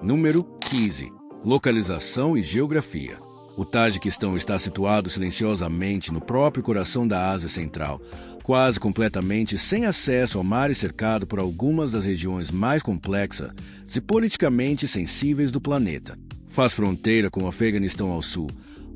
Número 15. Localização e geografia. O Tajiquistão está situado silenciosamente no próprio coração da Ásia Central, quase completamente sem acesso ao mar e cercado por algumas das regiões mais complexas e politicamente sensíveis do planeta. Faz fronteira com o Afeganistão ao sul,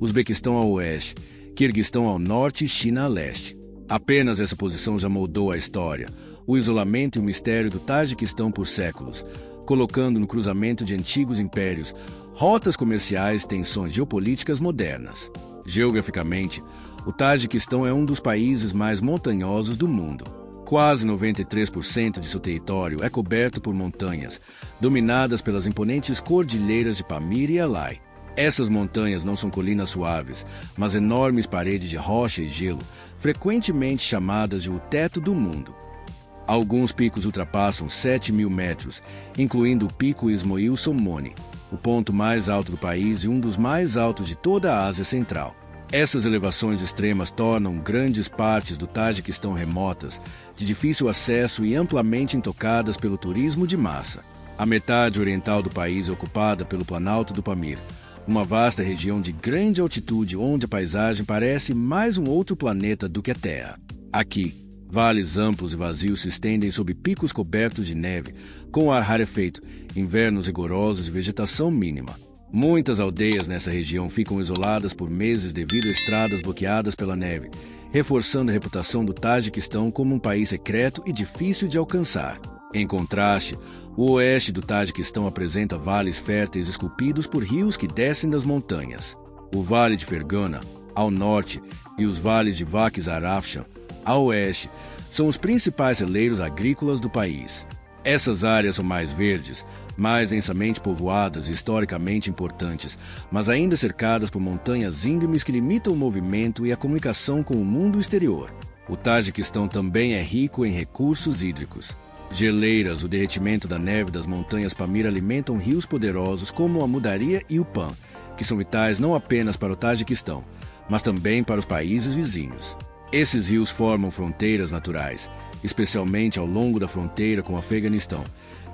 Uzbequistão ao oeste, Quirguistão ao norte e China a leste. Apenas essa posição já moldou a história, o isolamento e o mistério do Tajiquistão por séculos, colocando no cruzamento de antigos impérios, rotas comerciais e tensões geopolíticas modernas. Geograficamente, o Tajiquistão é um dos países mais montanhosos do mundo. Quase 93% de seu território é coberto por montanhas, dominadas pelas imponentes cordilheiras de Pamir e Alai. Essas montanhas não são colinas suaves, mas enormes paredes de rocha e gelo, frequentemente chamadas de o teto do mundo. Alguns picos ultrapassam 7.000 metros, incluindo o Pico Ismoil Somoni, o ponto mais alto do país e um dos mais altos de toda a Ásia Central. Essas elevações extremas tornam grandes partes do Tajiquistão remotas, de difícil acesso e amplamente intocadas pelo turismo de massa. A metade oriental do país é ocupada pelo Planalto do Pamir, uma vasta região de grande altitude onde a paisagem parece mais um outro planeta do que a Terra. Aqui, vales amplos e vazios se estendem sob picos cobertos de neve, com ar rarefeito, invernos rigorosos e vegetação mínima. Muitas aldeias nessa região ficam isoladas por meses devido a estradas bloqueadas pela neve, reforçando a reputação do Tajiquistão como um país secreto e difícil de alcançar. Em contraste, o oeste do Tajiquistão apresenta vales férteis esculpidos por rios que descem das montanhas. O Vale de Fergana, ao norte, e os vales de Vakh Zarafshan, a oeste, são os principais celeiros agrícolas do país. Essas áreas são mais verdes, mais densamente povoadas e historicamente importantes, mas ainda cercadas por montanhas íngremes que limitam o movimento e a comunicação com o mundo exterior. O Tajiquistão também é rico em recursos hídricos. Geleiras, o derretimento da neve das montanhas Pamir alimentam rios poderosos como a Mudaria e o Pan, que são vitais não apenas para o Tajiquistão, mas também para os países vizinhos. Esses rios formam fronteiras naturais, especialmente ao longo da fronteira com o Afeganistão,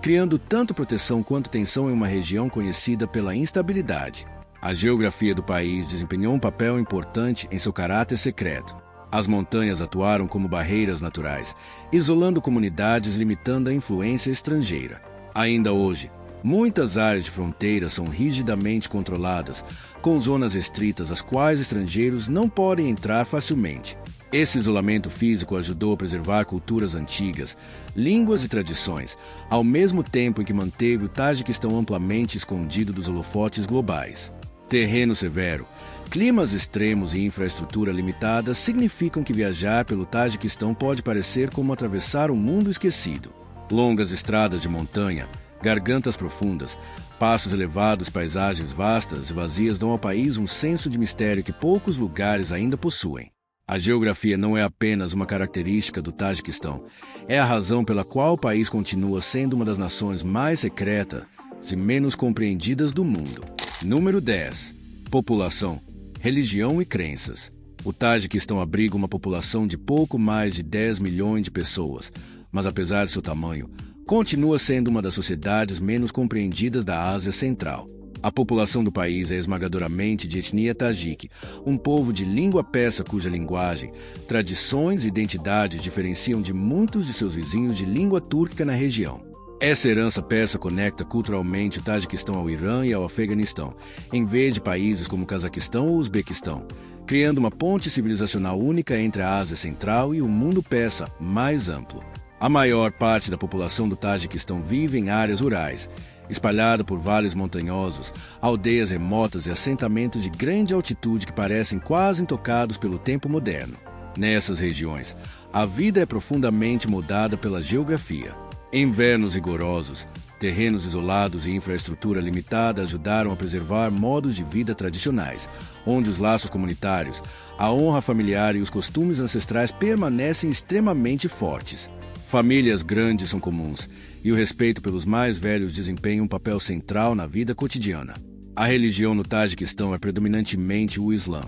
criando tanto proteção quanto tensão em uma região conhecida pela instabilidade. A geografia do país desempenhou um papel importante em seu caráter secreto. As montanhas atuaram como barreiras naturais, isolando comunidades e limitando a influência estrangeira. Ainda hoje, muitas áreas de fronteira são rigidamente controladas, com zonas restritas às quais estrangeiros não podem entrar facilmente. Esse isolamento físico ajudou a preservar culturas antigas, línguas e tradições, ao mesmo tempo em que manteve o Tajiquistão amplamente escondido dos holofotes globais. Terreno severo, climas extremos e infraestrutura limitada significam que viajar pelo Tajiquistão pode parecer como atravessar um mundo esquecido. Longas estradas de montanha, gargantas profundas, passos elevados, paisagens vastas e vazias dão ao país um senso de mistério que poucos lugares ainda possuem. A geografia não é apenas uma característica do Tajiquistão, é a razão pela qual o país continua sendo uma das nações mais secretas e menos compreendidas do mundo. Número 10. População, religião e crenças. O Tajiquistão abriga uma população de pouco mais de 10 milhões de pessoas, mas apesar de seu tamanho, continua sendo uma das sociedades menos compreendidas da Ásia Central. A população do país é esmagadoramente de etnia tajique, um povo de língua persa cuja linguagem, tradições e identidades diferenciam de muitos de seus vizinhos de língua túrquica na região. Essa herança persa conecta culturalmente o Tajiquistão ao Irã e ao Afeganistão, em vez de países como o Cazaquistão ou o Uzbequistão, criando uma ponte civilizacional única entre a Ásia Central e o mundo persa mais amplo. A maior parte da população do Tajiquistão vive em áreas rurais, espalhada por vales montanhosos, aldeias remotas e assentamentos de grande altitude que parecem quase intocados pelo tempo moderno. Nessas regiões, a vida é profundamente moldada pela geografia. Invernos rigorosos, terrenos isolados e infraestrutura limitada ajudaram a preservar modos de vida tradicionais, onde os laços comunitários, a honra familiar e os costumes ancestrais permanecem extremamente fortes. Famílias grandes são comuns, e o respeito pelos mais velhos desempenha um papel central na vida cotidiana. A religião no Tajiquistão é predominantemente o Islã,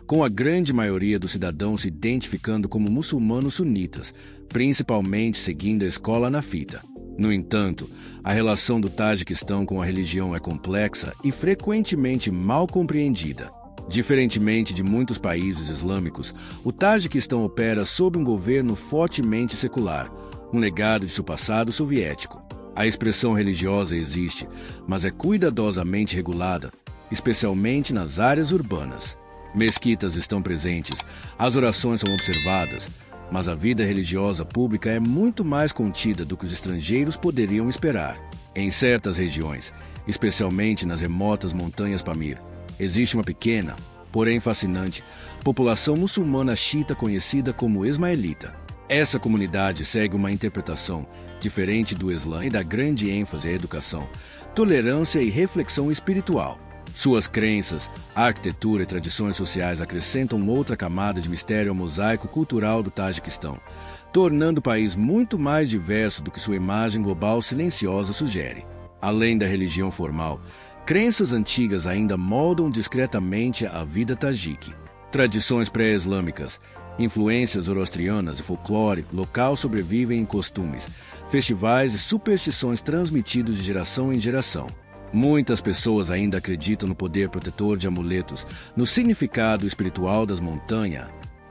com a grande maioria dos cidadãos se identificando como muçulmanos sunitas, principalmente seguindo a escola hanafita. No entanto, a relação do Tajiquistão com a religião é complexa e frequentemente mal compreendida. Diferentemente de muitos países islâmicos, o Tajiquistão opera sob um governo fortemente secular, um legado de seu passado soviético. A expressão religiosa existe, mas é cuidadosamente regulada, especialmente nas áreas urbanas. Mesquitas estão presentes, as orações são observadas, mas a vida religiosa pública é muito mais contida do que os estrangeiros poderiam esperar. Em certas regiões, especialmente nas remotas montanhas Pamir, existe uma pequena, porém fascinante, população muçulmana xiita conhecida como ismaelita. Essa comunidade segue uma interpretação diferente do Islã e dá grande ênfase à educação, tolerância e reflexão espiritual. Suas crenças, arquitetura e tradições sociais acrescentam outra camada de mistério ao mosaico cultural do Tajiquistão, tornando o país muito mais diverso do que sua imagem global silenciosa sugere. Além da religião formal, crenças antigas ainda moldam discretamente a vida tajique. Tradições pré-islâmicas, influências zoroastrianas e folclore local sobrevivem em costumes, festivais e superstições transmitidos de geração em geração. Muitas pessoas ainda acreditam no poder protetor de amuletos, no significado espiritual das montanhas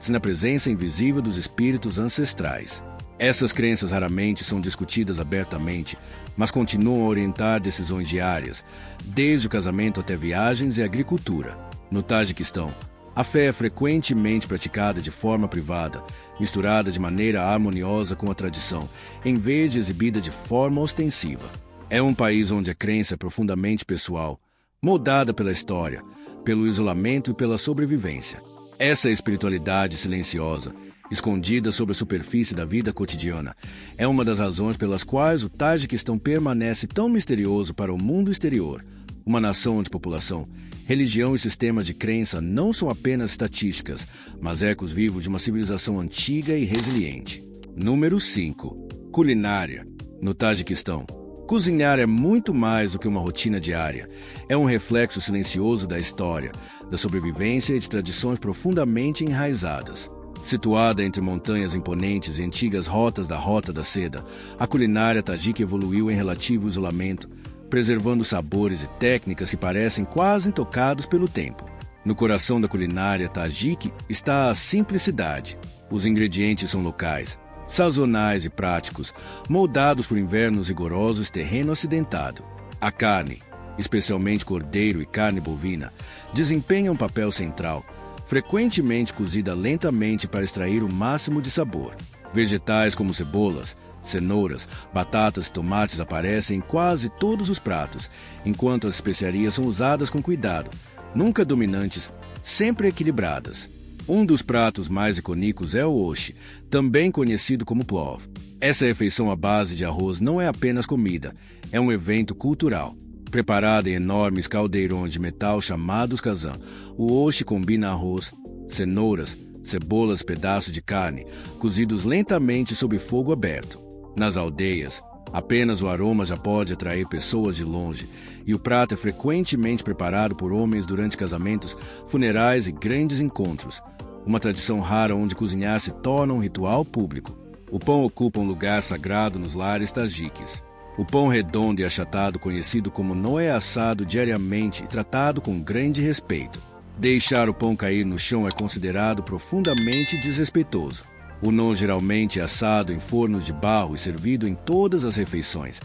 e na presença invisível dos espíritos ancestrais. Essas crenças raramente são discutidas abertamente, mas continuam a orientar decisões diárias, desde o casamento até viagens e agricultura. No Tajiquistão, a fé é frequentemente praticada de forma privada, misturada de maneira harmoniosa com a tradição, em vez de exibida de forma ostensiva. É um país onde a crença é profundamente pessoal, moldada pela história, pelo isolamento e pela sobrevivência. Essa espiritualidade silenciosa, escondida sob a superfície da vida cotidiana, é uma das razões pelas quais o Tajiquistão permanece tão misterioso para o mundo exterior. Uma nação onde população, religião e sistema de crença não são apenas estatísticas, mas ecos vivos de uma civilização antiga e resiliente. Número 5. Culinária. No Tajiquistão, cozinhar é muito mais do que uma rotina diária. É um reflexo silencioso da história, da sobrevivência e de tradições profundamente enraizadas. Situada entre montanhas imponentes e antigas rotas da Rota da Seda, a culinária tajique evoluiu em relativo isolamento, preservando sabores e técnicas que parecem quase intocados pelo tempo. No coração da culinária tajique está a simplicidade. Os ingredientes são locais, sazonais e práticos, moldados por invernos rigorosos e terreno acidentado. A carne, especialmente cordeiro e carne bovina, desempenha um papel central, frequentemente cozida lentamente para extrair o máximo de sabor. Vegetais como cebolas, cenouras, batatas e tomates aparecem em quase todos os pratos, enquanto as especiarias são usadas com cuidado, nunca dominantes, sempre equilibradas. Um dos pratos mais icônicos é o oshi, também conhecido como plov. Essa refeição à base de arroz não é apenas comida, é um evento cultural. Preparado em enormes caldeirões de metal chamados kazan, o oshi combina arroz, cenouras, cebolas e pedaços de carne, cozidos lentamente sob fogo aberto. Nas aldeias, apenas o aroma já pode atrair pessoas de longe, e o prato é frequentemente preparado por homens durante casamentos, funerais e grandes encontros. Uma tradição rara onde cozinhar se torna um ritual público. O pão ocupa um lugar sagrado nos lares tajiques. O pão redondo e achatado, conhecido como nó, é assado diariamente e tratado com grande respeito. Deixar o pão cair no chão é considerado profundamente desrespeitoso. O nó geralmente é assado em fornos de barro e servido em todas as refeições,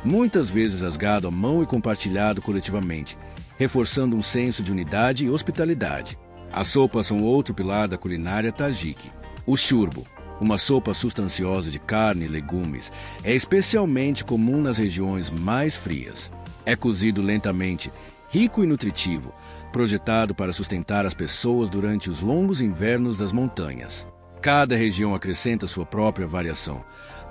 muitas vezes rasgado à mão e compartilhado coletivamente, reforçando um senso de unidade e hospitalidade. As sopas são outro pilar da culinária tajique. O churbo, uma sopa substanciosa de carne e legumes, é especialmente comum nas regiões mais frias. É cozido lentamente, rico e nutritivo, projetado para sustentar as pessoas durante os longos invernos das montanhas. Cada região acrescenta sua própria variação,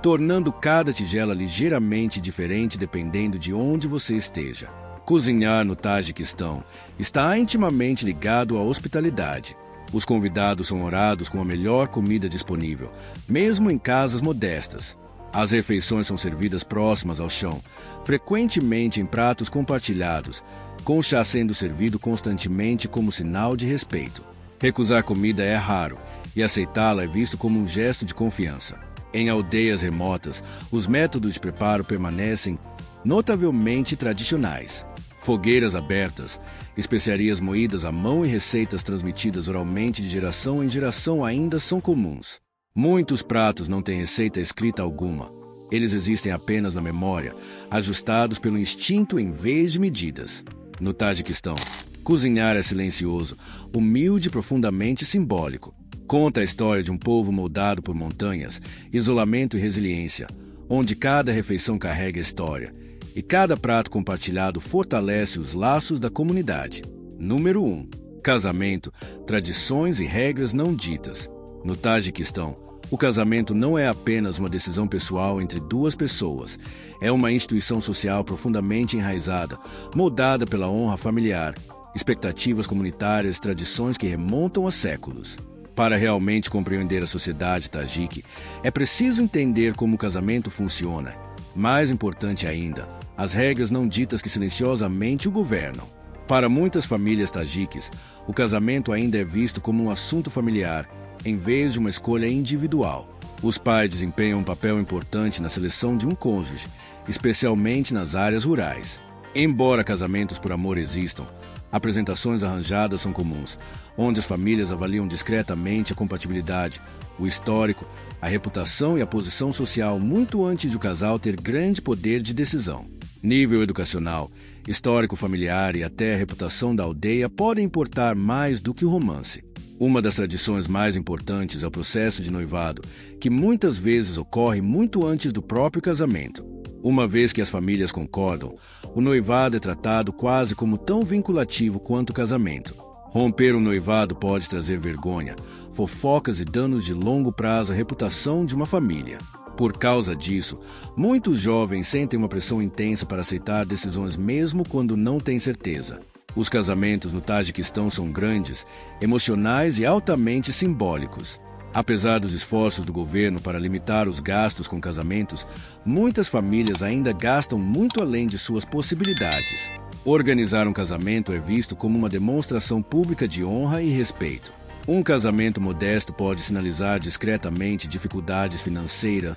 tornando cada tigela ligeiramente diferente dependendo de onde você esteja. Cozinhar no Tajiquistão está intimamente ligado à hospitalidade. Os convidados são honrados com a melhor comida disponível, mesmo em casas modestas. As refeições são servidas próximas ao chão, frequentemente em pratos compartilhados, com o chá sendo servido constantemente como sinal de respeito. Recusar comida é raro, e aceitá-la é visto como um gesto de confiança. Em aldeias remotas, os métodos de preparo permanecem notavelmente tradicionais. Fogueiras abertas, especiarias moídas à mão e receitas transmitidas oralmente de geração em geração ainda são comuns. Muitos pratos não têm receita escrita alguma. Eles existem apenas na memória, ajustados pelo instinto em vez de medidas. No Tajiquistão, cozinhar é silencioso, humilde e profundamente simbólico. Conta a história de um povo moldado por montanhas, isolamento e resiliência, onde cada refeição carrega história, e cada prato compartilhado fortalece os laços da comunidade. Número 1. Casamento, tradições e regras não ditas. No Tajiquistão, o casamento não é apenas uma decisão pessoal entre duas pessoas. É uma instituição social profundamente enraizada, moldada pela honra familiar, expectativas comunitárias e tradições que remontam a séculos. Para realmente compreender a sociedade tajique, é preciso entender como o casamento funciona. Mais importante ainda, as regras não ditas que silenciosamente o governam. Para muitas famílias tajiques, o casamento ainda é visto como um assunto familiar, em vez de uma escolha individual. Os pais desempenham um papel importante na seleção de um cônjuge, especialmente nas áreas rurais. Embora casamentos por amor existam, apresentações arranjadas são comuns, onde as famílias avaliam discretamente a compatibilidade, o histórico, a reputação e a posição social muito antes de o casal ter grande poder de decisão. Nível educacional, histórico familiar e até a reputação da aldeia podem importar mais do que o romance. Uma das tradições mais importantes é o processo de noivado, que muitas vezes ocorre muito antes do próprio casamento. Uma vez que as famílias concordam, o noivado é tratado quase como tão vinculativo quanto o casamento. Romper um noivado pode trazer vergonha, fofocas e danos de longo prazo à reputação de uma família. Por causa disso, muitos jovens sentem uma pressão intensa para aceitar decisões mesmo quando não têm certeza. Os casamentos no Tajiquistão são grandes, emocionais e altamente simbólicos. Apesar dos esforços do governo para limitar os gastos com casamentos, muitas famílias ainda gastam muito além de suas possibilidades. Organizar um casamento é visto como uma demonstração pública de honra e respeito. Um casamento modesto pode sinalizar discretamente dificuldades financeiras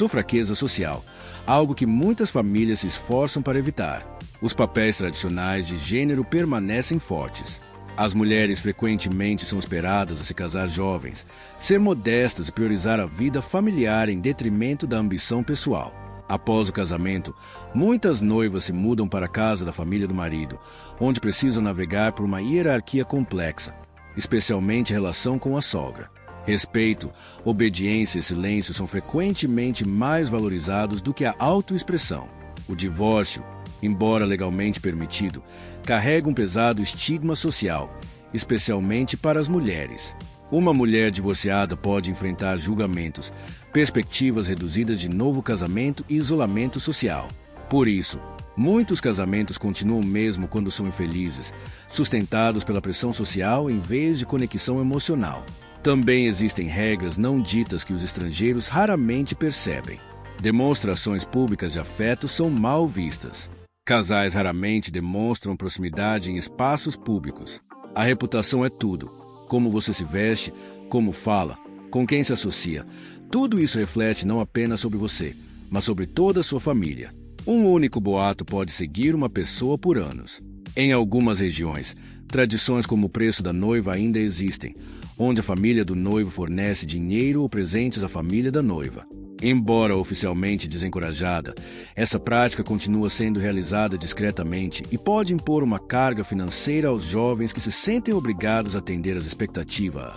ou fraqueza social, algo que muitas famílias se esforçam para evitar. Os papéis tradicionais de gênero permanecem fortes. As mulheres frequentemente são esperadas a se casar jovens, ser modestas e priorizar a vida familiar em detrimento da ambição pessoal. Após o casamento, muitas noivas se mudam para a casa da família do marido, onde precisam navegar por uma hierarquia complexa, especialmente em relação com a sogra. Respeito, obediência e silêncio são frequentemente mais valorizados do que a autoexpressão. O divórcio, embora legalmente permitido, carrega um pesado estigma social, especialmente para as mulheres. Uma mulher divorciada pode enfrentar julgamentos, perspectivas reduzidas de novo casamento e isolamento social. Por isso, muitos casamentos continuam mesmo quando são infelizes, sustentados pela pressão social em vez de conexão emocional. Também existem regras não ditas que os estrangeiros raramente percebem. Demonstrações públicas de afeto são mal vistas. Casais raramente demonstram proximidade em espaços públicos. A reputação é tudo. Como você se veste, como fala, com quem se associa. Tudo isso reflete não apenas sobre você, mas sobre toda a sua família. Um único boato pode seguir uma pessoa por anos. Em algumas regiões, tradições como o preço da noiva ainda existem, onde a família do noivo fornece dinheiro ou presentes à família da noiva. Embora oficialmente desencorajada, essa prática continua sendo realizada discretamente e pode impor uma carga financeira aos jovens que se sentem obrigados a atender às expectativas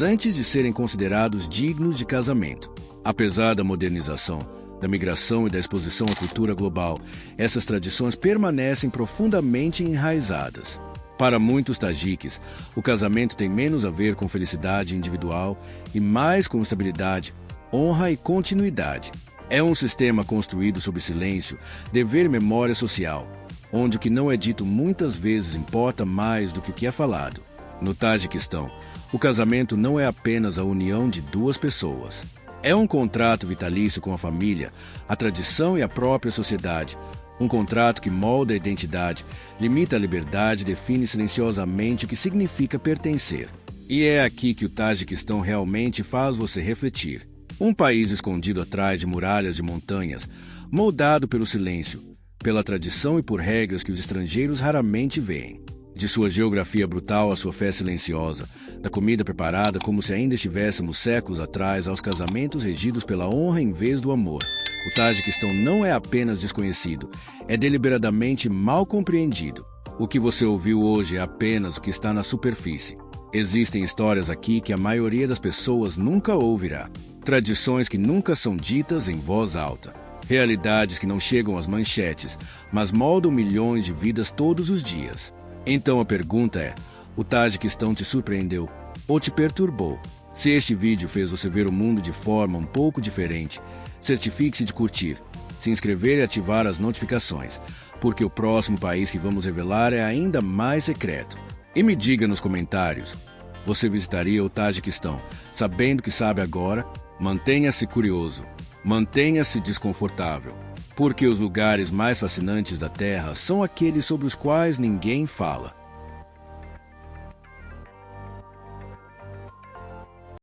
antes de serem considerados dignos de casamento. Apesar da modernização, da migração e da exposição à cultura global, essas tradições permanecem profundamente enraizadas. Para muitos tajiques, o casamento tem menos a ver com felicidade individual e mais com estabilidade, honra e continuidade. É um sistema construído sob silêncio, dever e memória social, onde o que não é dito muitas vezes importa mais do que o que é falado. No Tajiquistão, o casamento não é apenas a união de duas pessoas. É um contrato vitalício com a família, a tradição e a própria sociedade. Um contrato que molda a identidade, limita a liberdade e define silenciosamente o que significa pertencer. E é aqui que o Tajiquistão realmente faz você refletir. Um país escondido atrás de muralhas de montanhas, moldado pelo silêncio, pela tradição e por regras que os estrangeiros raramente veem. De sua geografia brutal à sua fé silenciosa, da comida preparada como se ainda estivéssemos séculos atrás aos casamentos regidos pela honra em vez do amor. O Tajiquistão não é apenas desconhecido, é deliberadamente mal compreendido. O que você ouviu hoje é apenas o que está na superfície. Existem histórias aqui que a maioria das pessoas nunca ouvirá. Tradições que nunca são ditas em voz alta. Realidades que não chegam às manchetes, mas moldam milhões de vidas todos os dias. Então a pergunta é, o Tajiquistão te surpreendeu ou te perturbou? Se este vídeo fez você ver o mundo de forma um pouco diferente, certifique-se de curtir, se inscrever e ativar as notificações, porque o próximo país que vamos revelar é ainda mais secreto. E me diga nos comentários, você visitaria o Tajiquistão, sabendo que sabe agora? Mantenha-se curioso, mantenha-se desconfortável, porque os lugares mais fascinantes da Terra são aqueles sobre os quais ninguém fala.